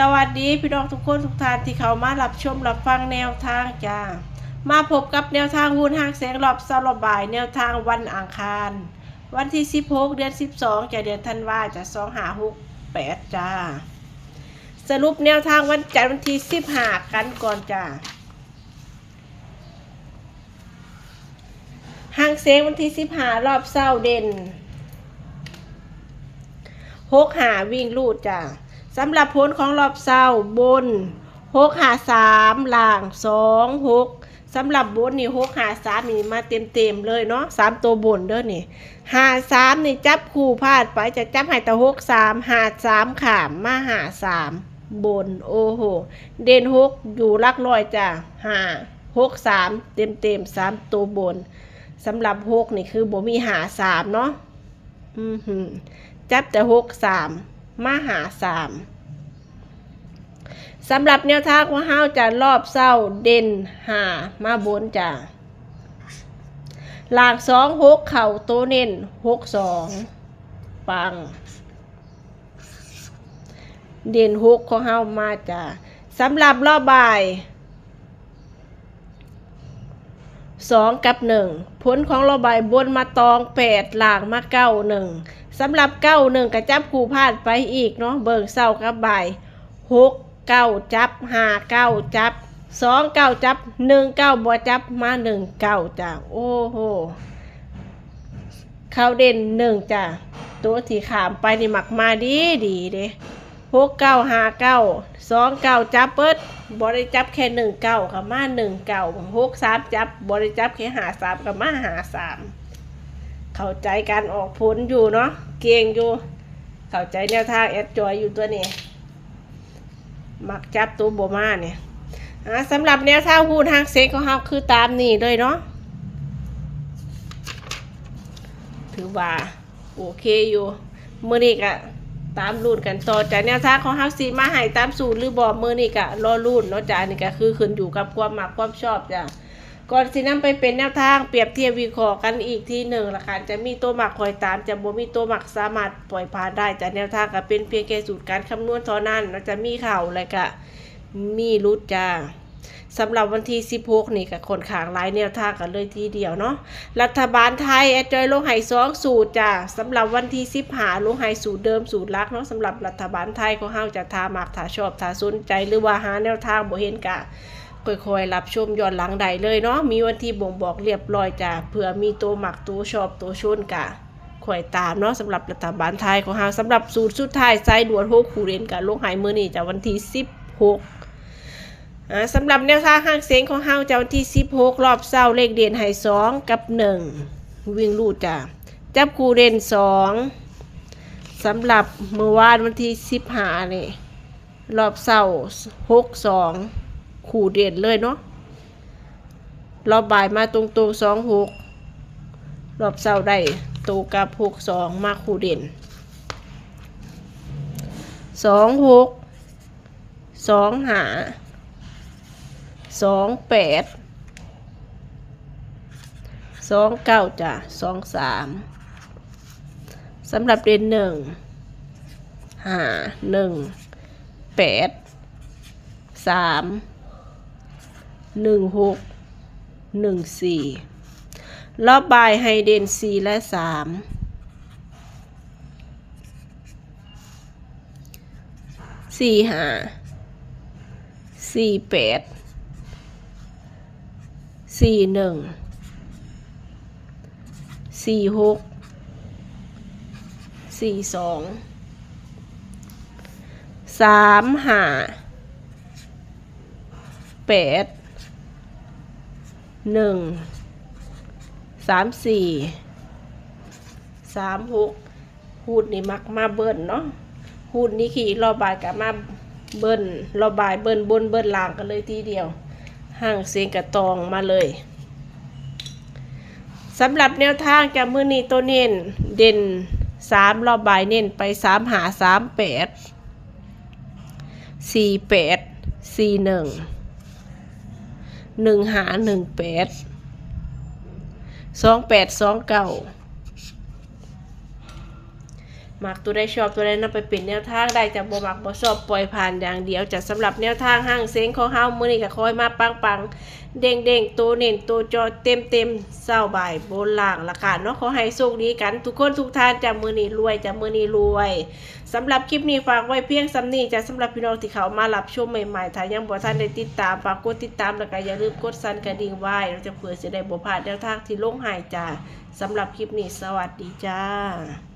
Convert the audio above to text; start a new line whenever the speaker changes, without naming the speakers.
สวัสดีพี่น้องทุกคนทุกท่านที่เข้ามารับชมรับฟังแนวทางจ้ามาพบกับแนวทางหุ้นห้างแสงรอบเช้ารอบบ่ายแนวทางวันอังคารวันที่16เดือน12จะเดือนธันวาจะ2568จ้าสรุปแนวทางวันจันทร์วันที่15กันก่อนจ้าห้างแสงวันที่15รอบเช้าเด่น6 5วิ่งลูดจ้าสำหรับผลของรอบเช้าบน6 5 3ล่าง2 6สำหรับบนนี่6 5 3นี่มาเต็มเลยเนาะ3ตัวบนเด้อนี่5 3นี่จับคู่พลาดไปจะจับให้แต่6 3 5 3ขามมา5 3บนโอ้โหเด่น6อยู่หลักร้อยจ้ะ5 6 3เต็ม3ตัวบนสำหรับ6นี่คือบ่มี5 3เนาะจับแต่6 3มาหา3สำหรับแนวทางของเฮาจะรอบเช้าเด่น5มาบนจ้ะหลัก2 6เข่าโตเน้น6 2ปังเด่น6ของเฮามาจ้ะสำหรับรอบบ่าย2กับ1ผลของรอบบ่ายบนมาตอง8หลักมา9 1สำหรับ9 1ก็จับคู่พลาดไปอีกเนาะเบิ่งเช้ากับบ่าย6 9จับ5 9จับ2 9จับ1 9บ่จับมา1 9จ้ะโอ้โหเข้าเด่น1จ้ะตัวที่ขามไปนี่มักมาดีเด้6 9 5 9 2 9จับเปิดบ่ได้จับแค่1 9ค่ะมา1 9 6 3จับบ่ได้จับแค่5 3ค่ะมา5 3เข้าใจการออกผลอยู่เนาะเก่งอยู่เข้าใจแนวทางแอดจอยอยู่ตัวนี้มักจับตัวโบมาเนี่ยสำหรับแนวทางหุ้นทางเซ็งของเราคือตามนี้เลยเนาะถือว่าโอเคอยู่มื้อนี้ก็ตามรุ่นกันต่อจากแนวทางของเฮาสิมาให้ตามสูตรหรือบ่มื้อนี้ก็รอรุ่นเนาะจ้ะนี่ก็คือขึ้นอยู่กับความมักความชอบจ้ะก่อนสินำไปเป็นแนวทางเปรียบเทียบวิเคราะห์กันอีกทีหนึ่งละค่ะจะมีตัวหมักคอยตามจะบ่มีตัวหมักสามารถปล่อยผ่านได้จากแนวทางก็เป็นเพียงแค่สูตรการคำนวณเท่านั้นเราจะมีข่าวอะไรก็มีรุดจ้าสำหรับวันที่16นี่ก็ค่อนข้างหลายแนวทางกันเลยทีเดียวเนาะรัฐบาลไทยแอดจอยลงให้2สูตรจ้าสำหรับวันที่15ลงให้สูตรเดิมสูตรลักเนาะสำหรับรัฐบาลไทยของเฮาจะทามักถ้าชอบถ้าสนใจหรือว่าหาแนวทางบ่เห็นกะค่อยๆรับชมย้อนหลังได้เลยเนาะมีวันที่บ่งบอกเรียบร้อยจ้ะเผื่อมีตัวหมักตัวชอบตัวชนกะค่อยตามเนาะสำหรับรัฐบาลไทยของเฮาสำหรับสูตรสุดท้ายสายด่วน6คู่เรียนกะลงให้มื้อนี้จ้ะวันที่16สำหรับแนวทางห้างเสียงของเฮาจะวันที่16รอบเช้าเลขเด่นให้2กับ1วิ่งลูดจ้ะจับคู่เด่น2สำหรับเมื่อวานวันที่15นี่รอบเช้า6 2คู่เด่นเลยเนาะรอบบ่ายมาตรงๆ2 6รอบเช้าได้ตรงกับ6 2มาคู่เด่น2 6 2 5 2 8 2 9จ้ะ2 3สำหรับเด่น1 5 1 8 3 1 6 1 4รอบบ่ายให้เด่น4และ3 4 5 4 8 4 1 4 6 4 2 3 5 8 1 3 4 3 6หูดนี่มักมาเบิ้ลเนาะหูดนี่ขี่รอบบ่ายกับมาเบิ้ลรอบบ่ายเบิ้ลบนเบิ้ลล่างกันเลยทีเดียวห่างเสียงกระตองมาเลยสำหรับแนวทางจากมื้อนี้ตัวเน้นเด่น3รอบบ่ายเน้นไป3 5 3 8 4 8 4 1 1 5 1 8 2 8 2 9 มักตัวได้ชอบตัวได้นำไปเป็นแนวทางได้จะบ่มักบ่ชอบปล่อยผ่านอย่างเดียวจะสำหรับแนวทางห้างเซ็งของเฮามื้อนี้ก็คอยมาปังๆเด้งๆตัวเน้นตัวจอเต็มๆเช้าบ่ายบนล่างล่ะค่ะเนาะขอให้โชคดีกันทุกคนทุกท่านจะมื้อนี้รวยจะมื้อนี้รวยสำหรับคลิปนี้ฝากไว้เพียงส่ำนี้จะสำหรับพี่น้องที่เขามารับชมใหม่ๆถ้ายังบ่ทันได้ติดตามฝากกดติดตามแล้วก็อย่าลืมกดสั่นกระดิ่งไว้เราจะเพื่อจะได้บ่พลาดแนวทางที่ลงให้จ้าสำหรับคลิปนี้สวัสดีจ้า